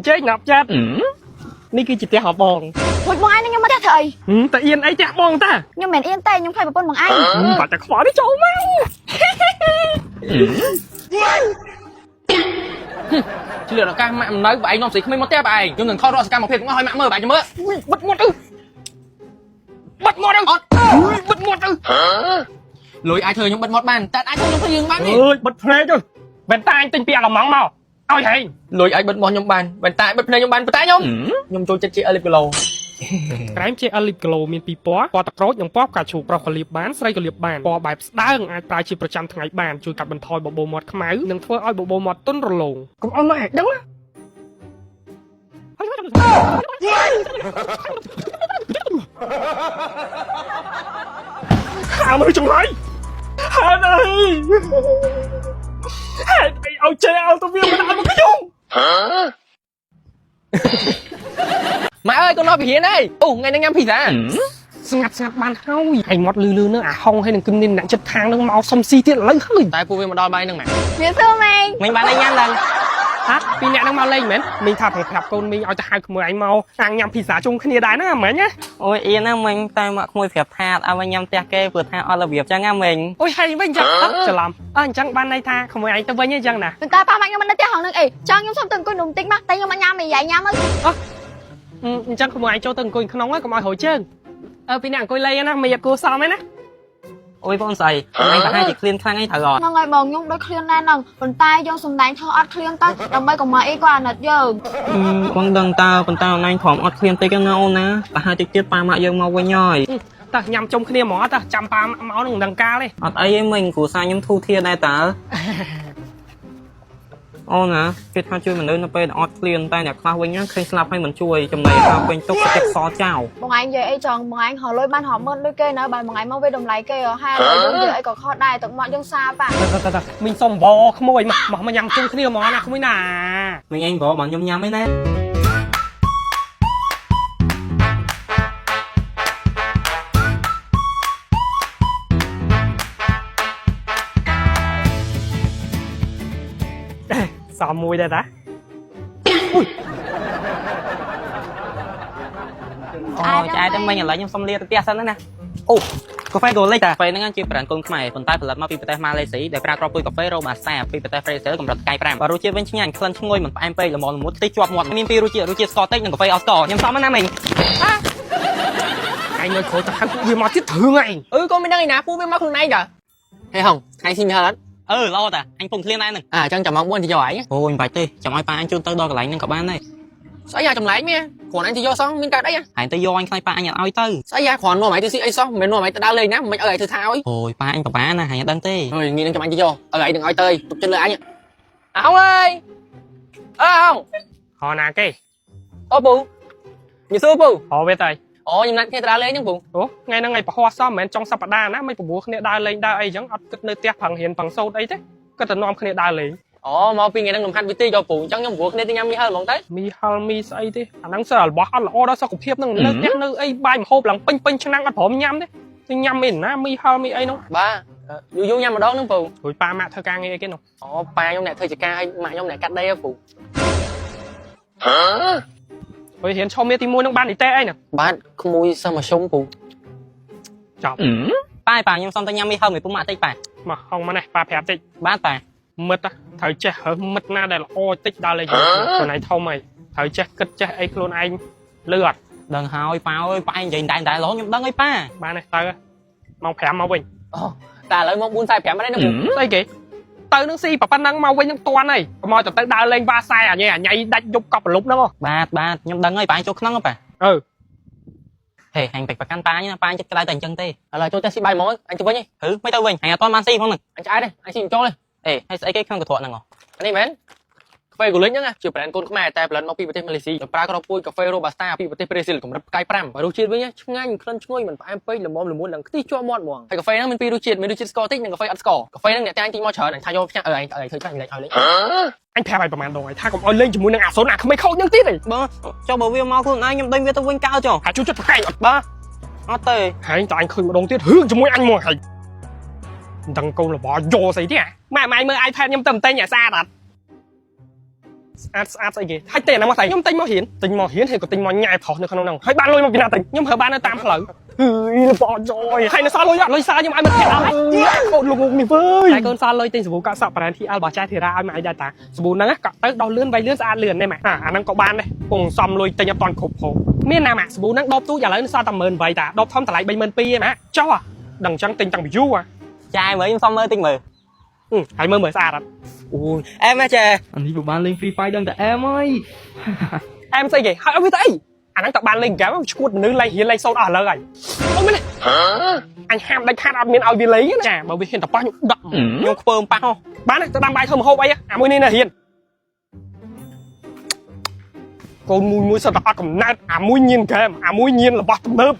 chết nạp chếtนี่คือจิตใจหอบบอง một bọn anh nhưng mà thế thầy แต่เอียนไอ้แจ๊บองตา nhưng mà yên tay nhưng phải một con bằng anh ปัดจะขวาได้โจมมั้ง chỉ lừa là ca mẹ nói anh non xí không mất té bài nhưng đừng kho rõ ca một phiền cũng hỏi mẹ mơ bài cho mơ bật một ư bật một ư bật một ư lối ai thời nhưng bật một bàn tại ai thôi nhưng phải dừng bán đi บดเพลย์จ้ะเบนตาanh tình bịa là mắng màuเอาอย่าง lối ai bật một nhom bàn bàn tại bật này nhom bàn bật tại nhom nhom trôi chết chị ở liệp lầu ក្រែមជាអលីបគីឡូមានពីរពណ៌ពណ៌ទឹកក្រូចនិងពណ៌ផ្កាឈូកប្រុសក៏លាបបានស្រីក៏លាបបានពណ៌បែបស្ដើងអាចប្រើជាប្រចាំថ្ងៃបានជួយកាត់បន្ថយបបោមាត់ខ្មៅនិងធ្វើឲ្យបបោមាត់ទន់រលោងកុំអន់ម៉ែដឹងហាមើលចង្រៃហាអើយហេតុអីឲ្យចេះឲ្យទៅវាមិនឲ្យមកខ្ញុំ mẹ ơi con nói bị hiến đây ngày nay em phi ra ស្ងាត់បានហើយហើយមាត់លឺនឹងអាហុងហើយនឹងគឹមនេះដាក់ចិត្តខាងនឹងមកសុំស៊ីទៀតឥឡូវហើយ tại cô về mà đòi bay nâng mẹ Việt Sư mình bán anh em lần ហ៎ពីអ្នកនឹងមកលេងមែនមីងថាប្រាប់កូនមីងឲ្យទៅហៅក្មួយឯងមកអាងញ៉ាំភីហ្សាជុំគ្នាដែរណាមិញណា អូយអៀនណាមិញតែមកក្មួយប្រាប់ថាឲ្យមកញ៉ាំផ្ទះគេព្រោះថាអត់របៀបចឹងណាមិញ អូយហើយវិញចឹងច្រឡំអញ្ចឹងបានន័យថាក្មួយឯងទៅវិញអញ្ចឹងណា người ta ba mạnh nhưng mà nó tiếc hỏng được ê cho nhưng xong từng con đùng tính mà tay nhưng mà nhám mày dạy nhám ơi អញ្ចឹងក្មួយឯងចូលទៅអង្គុយក្នុងហើយកុំឲ្យហួចជើងពីអ្នកអង្គុយលេងណាមីគួសមឯណា អូយបងស្អីអញប្រហែលជាឃ្លានខ្លាំងអីត្រូវអត់ nó ngày bồng nhung đôi khuyên này nè còn tay do sùng đánh thơ ớt khuyên ta đồng bay còn mà ý qua nật giờ បងដឹងតើប៉ុន្តែអនឡាញក្រុមអត់ឃ្លានតិចណាអូនណាប្រហែលតិចទៀតប៉ាម៉ាក់យើងមកវិញហើយ តើញ៉ាំជុំគ្នាហ្មងតើចាំប៉ាមកនឹងដង្កាលទេ អត់អីទេមិញគ្រូសាខ្ញុំធូរធារដែរតើអូនណាគេថាជួយមនុស្សនៅពេលអត់ឃ្លានតែអ្នកខ្លះវិញឃើញស្លាប់ហើយមិនជួយចំណែកថាពេញទុកចិត្តសចោល bọn anh về ấy chồng bọn anh họ lôi ban họ mơn đôi kê nữa bạn bọn anh mau về đồng lái kê ở hai rồi đúng rồi ấy có kho đài tụng mọi dân xa bạn តើមីងសុំបក្មួយមកញ៉ាំជុំគ្នាហ្មងណាក្មួយណា មិញអញបងខ្ញុំញ៉ាំឯណា សមមួយដែរតា អូចាតែមិញឥឡូវខ្ញុំសុំលាទៅផ្ទះសិនណាអូកាហ្វេ Rolex តាកាហ្វេហ្នឹងជាប្រាំងកូនខ្មែរប៉ុន្តែផលិតមកពីប្រទេសម៉ាឡេស៊ីដែលប្រើគ្រាប់ពូជកាហ្វេ Robusta ពីប្រទេស Brazil កម្រិតផ្កាយ5បើរសជាតិវិញឆ្ងាញ់ក្លិនឈ្ងុយមិនផ្អែមពេកល្មមតិចជាប់មាត់មានពីររសជាតិស្ករតិចនិងកាហ្វេអត់ស្ករខ្ញុំសុំណាមិញ ឯងនៅគ្រូទៅហៅពួកវាមកទៀតធឿងឯង con mới đang ngày nào phu với máខ្លួនឯងតា hay không hay xin hả ឡោតាអញពងឃ្លានដែរហ្នឹង chẳng chẳng mong muốn thì giỏi nhé អូយមិនបាច់ទេចាំឲ្យប៉ាអញជូនទៅដល់កន្លែងហ្នឹងក៏បានដែរ sao giờ chồng lấy mẹ còn anh thì do xong mình cả đấy ហើយទៅយកអញខ្លាចប៉ាអញអត់ឲ្យទៅ sao giờ còn nó mày thì ai xong mày nó mày đau lên nhá mày ở lại thử thao ấy អូយប៉ាអញប្រហែលណាហើយអត់ដឹងទេ rồi nghĩ đến chồng anh thì do ở lại đừng nói tơi tục chân lời anh ông ơi không ហោណាគេ ô bù như xưa bù ហោវាទៅ ồ nhưng lại đau lên nhá bù អូថ្ងៃហ្នឹងឯងប្រហោះសមមិនមែនចុងសប្តាហ៍ណាមិនប្រួគ្នាដើរលេងដើរអីចឹងអត់គិតនៅផ្ទះផឹងរៀនផឹងសូត្រអីទេគិតតែនាំគ្នាដើរលេង ồ mà phi ngày đang làm hành với ti cho bù chẳng nhầm buộc nên tôi nhắm mi hơn mong tới មីហល់មីស្អីទេអាហ្នឹងសើរបស់អត់ល្អដល់សុខភាពហ្នឹងនៅផ្ទះនៅអីបាយម្ហូបឡើងពេញឆ្នាំងអត់ព្រមញ៉ាំទេទៅញ៉ាំមិនណាមីហល់មីអីនោះ ba vô vô nhầm mà đó nữa bù រួចប៉ាម៉ាក់ធ្វើការងារអីគេនោះ ồ ba nhóm này thời chỉ ca hay mà nhóm này cắt đây bù ហើយរៀនឈុំមានទី1នឹងបាននីតេអីណា ba không mua sao mà sung bù ចប់ ប៉ាខ្ញុំសុំទៅញ៉ាំមីហឹមឲ្យពុកម៉ាក់តិចប៉ា មកហងមកនេះប៉ាប្រាប់តិច បាទប៉ា មិត្តត្រូវចេះរើសមិត្តណាដែលល្អតិចដើរលេងខ្លួនឯងធំហើយត្រូវចេះគិតចេះអីខ្លួនឯងលឺអត់ ដឹងហើយប៉ាអើយប៉ានិយាយតែឡងខ្ញុំដឹងហើយប៉ា បានទេទៅម៉ោង5មកវិញ ồ ta lấy mong buôn sai kém ở đây nó bù ស្អីគេទៅនឹងស៊ីប៉ុណ្ណឹងមកវិញនឹងតាន់ហើយកុំឲ្យទៅដើរលេងវ៉ាសែអាញ៉ៃដាច់យប់កប់ប្រលប់ហ្នឹង បាទខ្ញុំដឹងហើយប៉ាចូលក្នុងប៉ា អឺ ហេអញពេកប្រកាន់ប៉ាណាប៉ាចិត្តក្តៅតែអញ្ចឹងទេ là cho ta xin bài món anh chụp với nhỉ មិនទៅវិញអញអត់ទាន់បានស៊ីផងហ្នឹង anh trai đây anh xin cho đây អេហើយស្អីគេក្នុងកន្ត្រកហ្នឹង anh đi mến cà phê của lính nhá chụp brand conខ្មែរតែ blend មកពីប្រទេសម៉ាឡេស៊ីប្រើក្រពូជកាហ្វេ Robusta ពីប្រទេស Brazil កម្រិតផ្កាយ5បើរសជាតិវិញឆ្ងាញ់ក្លិនឈ្ងុយមិនផ្អែមពេកល្មមល្មួនឡើងខ្ទិះជាប់មាត់ហ្មងហើយកាហ្វេហ្នឹងមានពីររសជាតិមានរសជាតិស្ករតិចនិងកាហ្វេអត់ស្ករកាហ្វេហ្នឹងអ្នកតាំងទីមកច្រើនអញថាយកផ្ទះអញធ្វើចាញ់លេងឲ្យលេង អញប្រាប់ឲ្យប្រហែលដងហើយថាកុំឲ្យលេងជាមួយនឹងអាសូនអាក្មេងខូចហ្នឹងទៀតទេ បើចុះបើវាមកខ្លួនឯងខ្ញុំដេញវាទៅវិញកោចុះ ហើយជួយចិត្តប្រកែកអត់ បាទអត់ទេ ហើយតើអញឃើញម្ដងទៀតរឿងជាមួយអញមកហើយមិនដឹងកូនរបស់យកស្អីទេម៉ែមើល iPad ខ្ញុំទៅតែញអាស្អាតអត់ ស្អាតស្អីគេហើយតែណាមកស្អីខ្ញុំទិញមករៀនហើយក៏ទិញមកញ៉ែប្រុសនៅក្នុងហ្នឹងហើយបានលុយមកពីណាទិញខ្ញុំប្រើបាននៅតាមផ្លូវបងចយហើយនៅសល់លុយសល់ខ្ញុំឲ្យមិត្តភក្តិអស់កូនលោកនេះវើយហើយកូនសល់លុយទិញសាប៊ូកាក់សក់ប្រែនទីអល់របស់ចាស់ធីរ៉ាឲ្យម៉ែឯងដែរតាសាប៊ូហ្នឹងក៏ទៅដោះលឿនវៃលឿនស្អាតលឿនដែរម៉ែអាហ្នឹងក៏បានដែរពងសំលុយទិញអត់តាន់គ្រប់ផងមានណាម៉ាក់សាប៊ូហ្នឹងដបទូចឥឡូវសល់តែ18000តាដបធំតម្លៃ32000ឯម៉ាក់ចុះដឹងអញ្ចឹងទិញតាំងពីយូរចាយមើលខ្ញុំសុំមើលតិចមើល ហើយមើលស្អាតអត់ អូយអែមចា អានេះវាបានលេង Free Fire ដឹងតែអែមអើយ អែមស្អីគេហើយអត់វាទៅអីអាហ្នឹងតើបានលេងហ្គេមឈួតមនុស្សលេងរៀនលេងសូត្រអស់ឥឡូវហើយអូមែនទេអញហាមដាច់ខាតអត់មានឲ្យវាលេងណាចាបើវាហ៊ានតប៉ះខ្ញុំដាក់ខ្ញុំខ្ពើមប៉ះហ៎បានទៅដាំបាយធ្វើម្ហូបអីអាមួយនេះនៅរៀនកូនមួយសិតតែអត់កំណើតអាមួយញៀនហ្គេមអាមួយញៀនរបស់ទំនើប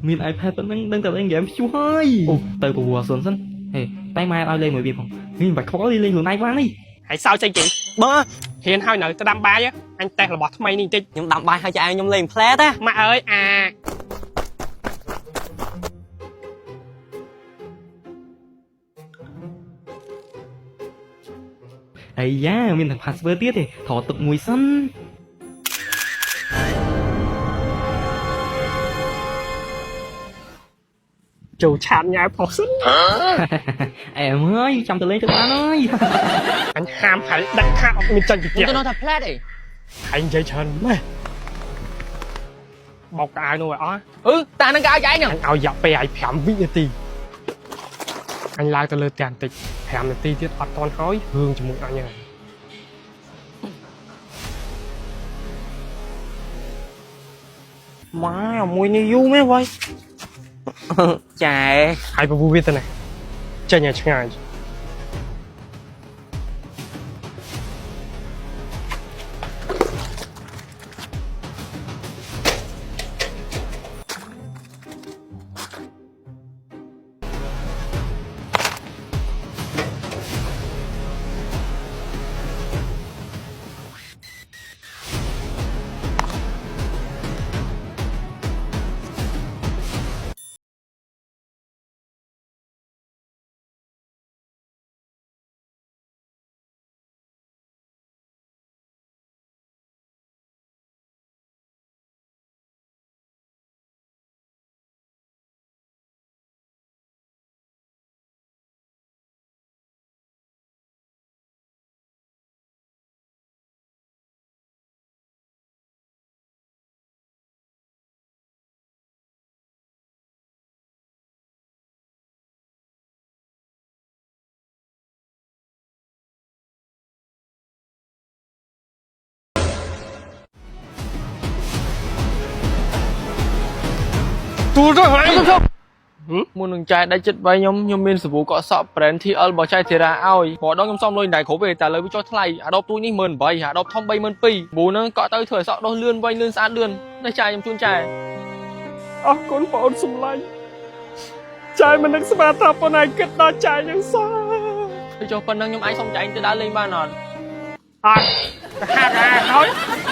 មាន iPad ប៉ុណ្ណឹងដឹងតែលេងហ្គេមព្យុះហើយអូទៅពវល់សិនហេតែម៉ែឲ្យលេងមួយវាផងនេះមិនបាច់ខកលេងខ្លួនឯងបាននេះ ហើយសើចស្អីគេបើហ៊ានហើយនៅទៅដាំបាយអញតេស្តរបស់ថ្មីនេះបន្តិច ខ្ញុំដាំបាយឲ្យចាយខ្ញុំលេងផ្លែតណា ម៉ាក់អើយអា អាយ៉ាមានតែ password ទៀតទេថតទឹកមួយសិន ចូលឆាតញ៉ែប្រុសសិន អែមហើយចាំទៅលេងទៅបានហើយ អញហាមហើយដាច់ខាតអត់មានចាញ់ពីផ្ទះ ទៅនោះថាផ្លែតអី ហើយនិយាយច្រើនម៉េះបោកកៅនោះឲ្យអស់ តានឹងកៅចៃហ្នឹង អញឲ្យយ៉ាប់ពេលឲ្យ5វិនាទីអញឡើងទៅលើផ្ទះបន្តិច5នាទីទៀតអត់តន់ហើយរឿងជាមួយអញហើយម៉ាមួយនេះយូរមែនវ៉ៃ ចាយ ហើយពពុះវាទៅណាចេញឲ្យឆ្ងាយ ទូទៅហើយ មុននឹងចាយដាច់ចិត្តវាយខ្ញុំមានសាប៊ូកក់សក់ brand TL របស់ចាយធីរ៉ាឲ្យព្រោះដល់ខ្ញុំសុំលុយតែគ្រប់ទេតែលើវាចុះថ្លៃអាដបទូចនេះ18000អាដបធំ32000ប៊ូហ្នឹងកក់ទៅធ្វើឲ្យសក់ដុសលឿនវែងលឿនស្អាតលឿនតែចាយខ្ញុំជូនចាយ អរគុណបងអូនសម្លាញ់ចាយមិននឹកស្មានថាប៉ុណ្ណាគិតដល់ចាយយ៉ាងសោះ ទៅចុះប៉ុណ្ណឹងខ្ញុំអាចសុំចាយទៅដើរលេងបានអត់ អត់ទៅហាត់ហើយ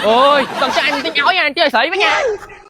អូយសុំចាយបន្តិចឲ្យអានទីឲ្យស្រីវិញណា